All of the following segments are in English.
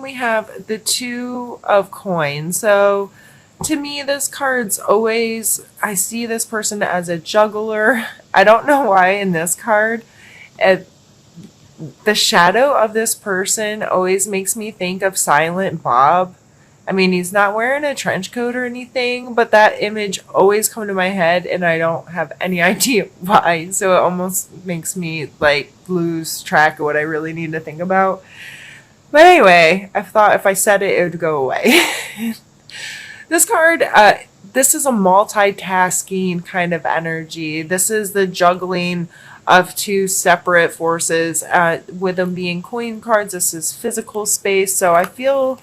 we have the Two of Coins. So to me, this card's always, I see this person as a juggler. I don't know why in this card. It, the shadow of this person always makes me think of Silent Bob. I mean, he's not wearing a trench coat or anything, but that image always come to my head and I don't have any idea why. So it almost makes me like lose track of what I really need to think about. But anyway, I thought if I said it, it would go away. This card, this is a multitasking kind of energy. This is the juggling of two separate forces. With them being coin cards, this is physical space. So I feel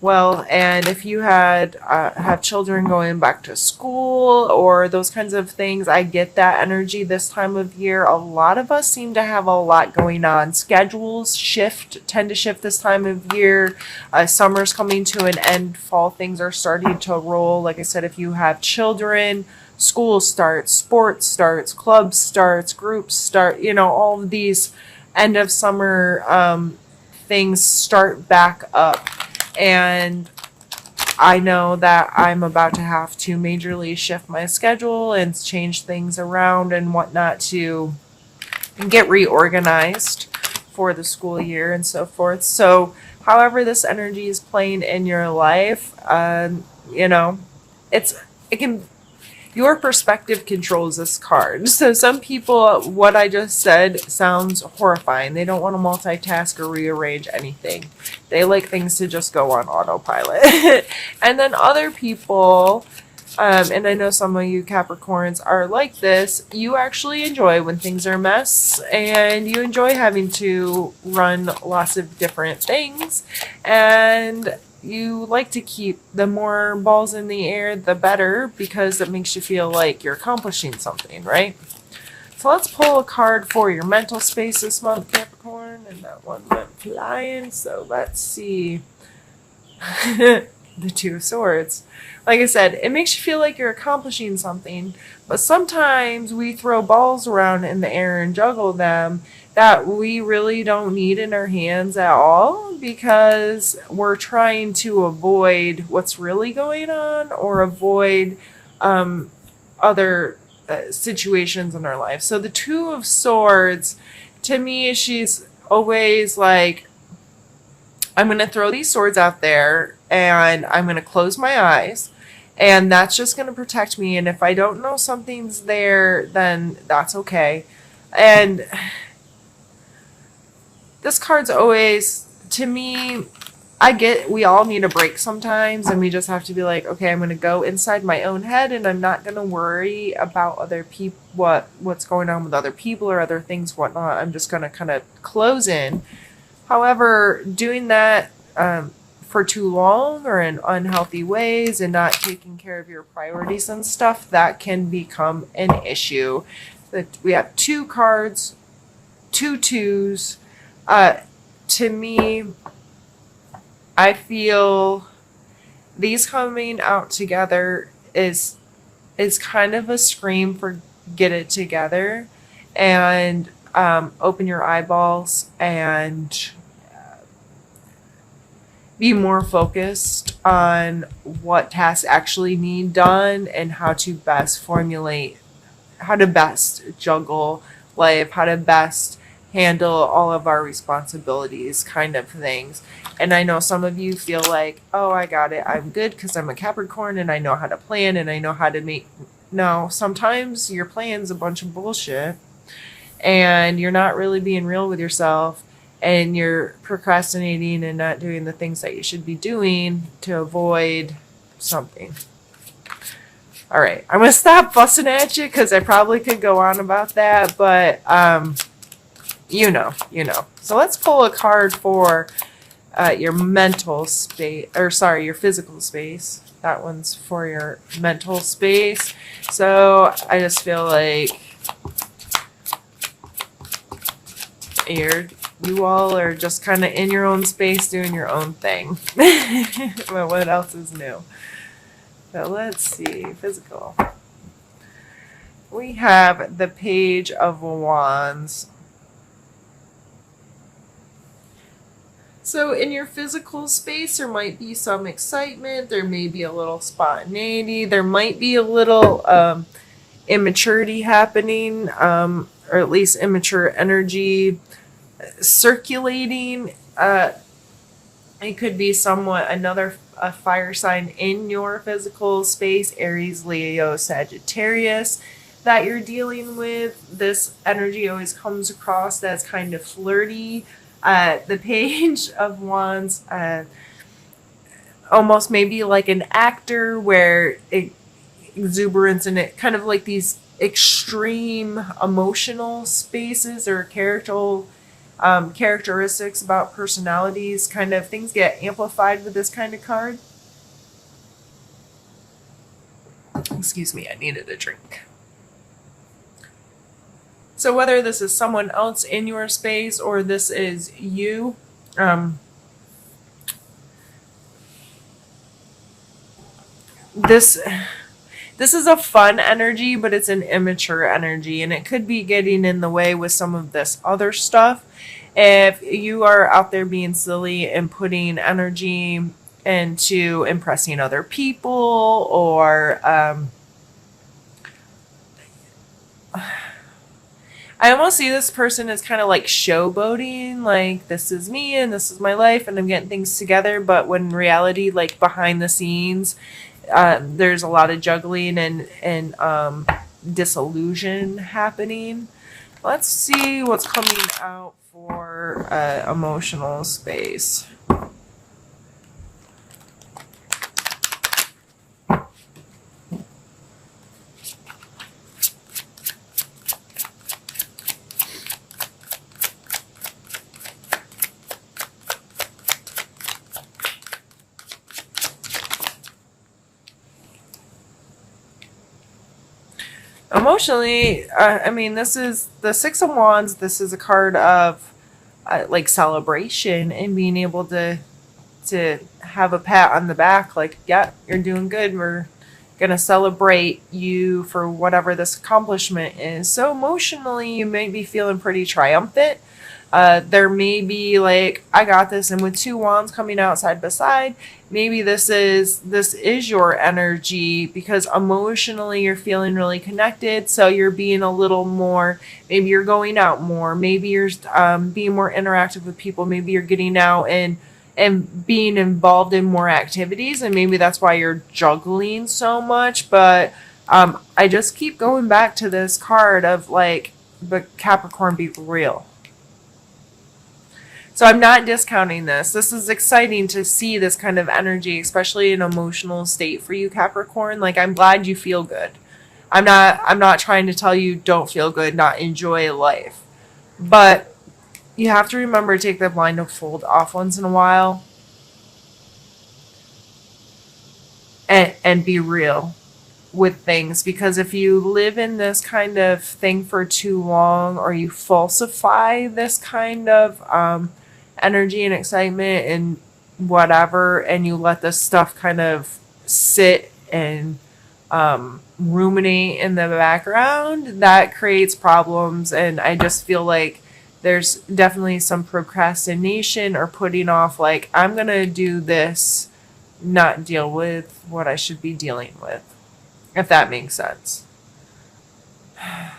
well, and if you had have children going back to school or those kinds of things, I get that energy this time of year. A lot of us seem to have a lot going on. Schedules tend to shift this time of year. Summer's coming to an end. Fall things are starting to roll. Like I said, if you have children, school starts, sports starts, clubs starts, groups start. You know, all of these end of summer things start back up. And I know that I'm about to have to majorly shift my schedule and change things around and whatnot to get reorganized for the school year and so forth. So, however this energy is playing in your life, you know, it can your perspective controls this card. So some people, what I just said sounds horrifying. They don't want to multitask or rearrange anything. They like things to just go on autopilot. And then other people, and I know some of you Capricorns are like this, you actually enjoy when things are a mess and you enjoy having to run lots of different things. And you like to keep the more balls in the air, the better, because it makes you feel like you're accomplishing something, right? So let's pull a card for your mental space this month, Capricorn, and that one went flying. So let's see. The Two of Swords. Like I said, it makes you feel like you're accomplishing something, but sometimes we throw balls around in the air and juggle them that we really don't need in our hands at all because we're trying to avoid what's really going on or avoid other situations in our life. So the Two of Swords, to me, she's always like, I'm going to throw these swords out there and I'm going to close my eyes and that's just going to protect me. And if I don't know something's there, then that's okay. And this card's always, to me, I get we all need a break sometimes and we just have to be like, okay, I'm going to go inside my own head and I'm not going to worry about other people, what's going on with other people or other things, whatnot. I'm just going to kind of close in. However, doing that for too long or in unhealthy ways and not taking care of your priorities and stuff, that can become an issue. We have two cards, two twos. To me, I feel these coming out together is kind of a scream for get it together and open your eyeballs and be more focused on what tasks actually need done and how to best juggle life, how to best handle all of our responsibilities kind of things. And I know some of you feel like, oh, I got it. I'm good because I'm a Capricorn and I know how to plan and I know how to make. No, sometimes your plan's a bunch of bullshit and you're not really being real with yourself and you're procrastinating and not doing the things that you should be doing to avoid something. All right, I'm going to stop fussing at you because I probably could go on about that, but you know. So let's pull a card for your mental space, or sorry, your physical space. That one's for your mental space. So I just feel like you all are just kind of in your own space doing your own thing. But what else is new? So let's see, physical. We have the Page of Wands. So in your physical space, there might be some excitement. There may be a little spontaneity. There might be a little immaturity happening, or at least immature energy circulating. It could be somewhat another a fire sign in your physical space, Aries, Leo, Sagittarius, that you're dealing with. This energy always comes across as kind of flirty. The Page of Wands, almost maybe like an actor where exuberance and it kind of like these extreme emotional spaces or characteristics about personalities, kind of things get amplified with this kind of card. Excuse me, I needed a drink. So whether this is someone else in your space or this is you, this is a fun energy, but it's an immature energy, and it could be getting in the way with some of this other stuff. If you are out there being silly and putting energy into impressing other people, or I almost see this person as kind of like showboating, like this is me and this is my life and I'm getting things together, but when in reality, like behind the scenes, there's a lot of juggling and disillusion happening. Let's see what's coming out for emotional space. Emotionally, I mean, this is the Six of Wands. This is a card of like celebration and being able to have a pat on the back, like, yeah, you're doing good. We're gonna celebrate you for whatever this accomplishment is. So emotionally, you may be feeling pretty triumphant. There may be like, I got this, and with two wands coming out side by side, maybe this is your energy because emotionally you're feeling really connected. So you're being a little more, maybe you're going out more, maybe you're being more interactive with people, maybe you're getting out and being involved in more activities, and maybe that's why you're juggling so much. But I just keep going back to this card of like, but Capricorn, be real. So I'm not discounting this. This is exciting to see this kind of energy, especially an emotional state for you, Capricorn. Like, I'm glad you feel good. I'm not trying to tell you don't feel good, not enjoy life. But you have to remember to take the blindfold off once in a while and be real with things, because if you live in this kind of thing for too long, or you falsify this kind of energy and excitement and whatever, and you let this stuff kind of sit and ruminate in the background, that creates problems. And I just feel like there's definitely some procrastination or putting off, like, I'm gonna do this, not deal with what I should be dealing with, if that makes sense.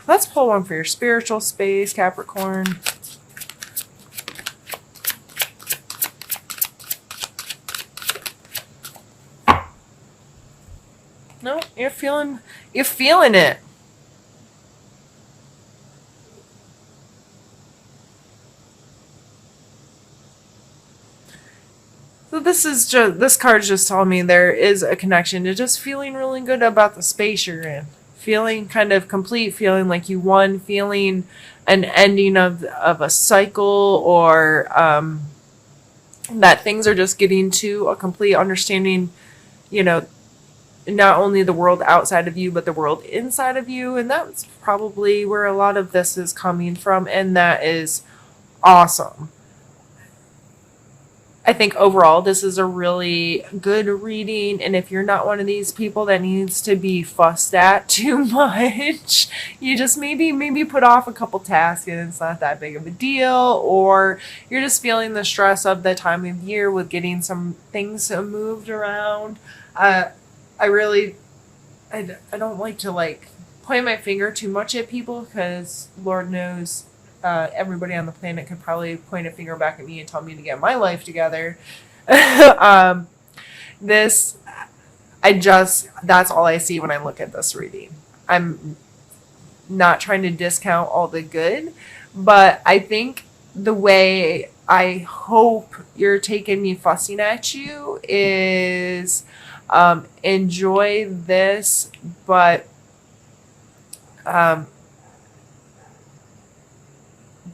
Let's pull one for your spiritual space, Capricorn. No, you're feeling it. So this card's just telling me there is a connection to just feeling really good about the space you're in. Feeling kind of complete, feeling like you won, feeling an ending of a cycle, or that things are just getting to a complete understanding, not only the world outside of you, but the world inside of you. And that's probably where a lot of this is coming from. And that is awesome. I think overall this is a really good reading, and if you're not one of these people that needs to be fussed at too much, you just maybe put off a couple tasks and it's not that big of a deal, or you're just feeling the stress of the time of year with getting some things moved around. Uh, I really I don't like to like point my finger too much at people because Lord knows everybody on the planet could probably point a finger back at me and tell me to get my life together. um, this, that's all I see when I look at this reading. I'm not trying to discount all the good, but I think the way I hope you're taking me fussing at you is enjoy this, but um,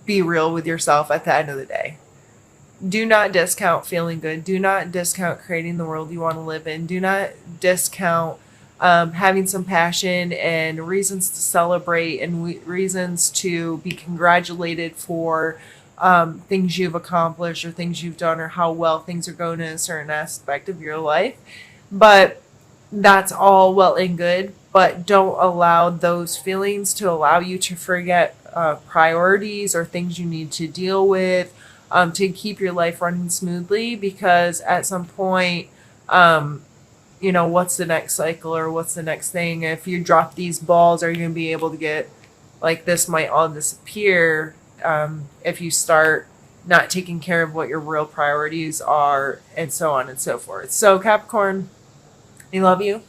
be real with yourself at the end of the day. Do not discount feeling good. Do not discount creating the world you want to live in. Do not discount having some passion and reasons to celebrate and reasons to be congratulated for things you've accomplished or things you've done or how well things are going in a certain aspect of your life. But that's all well and good, but don't allow those feelings to allow you to forget priorities or things you need to deal with to keep your life running smoothly, because at some point, what's the next cycle or what's the next thing? If you drop these balls, are you going to be able to get, like, this might all disappear if you start not taking care of what your real priorities are, and so on and so forth. So Capricorn, I love you.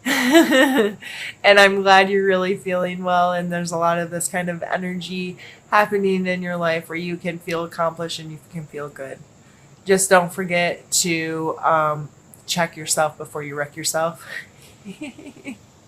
And I'm glad you're really feeling well, and there's a lot of this kind of energy happening in your life where you can feel accomplished and you can feel good. Just don't forget to check yourself before you wreck yourself.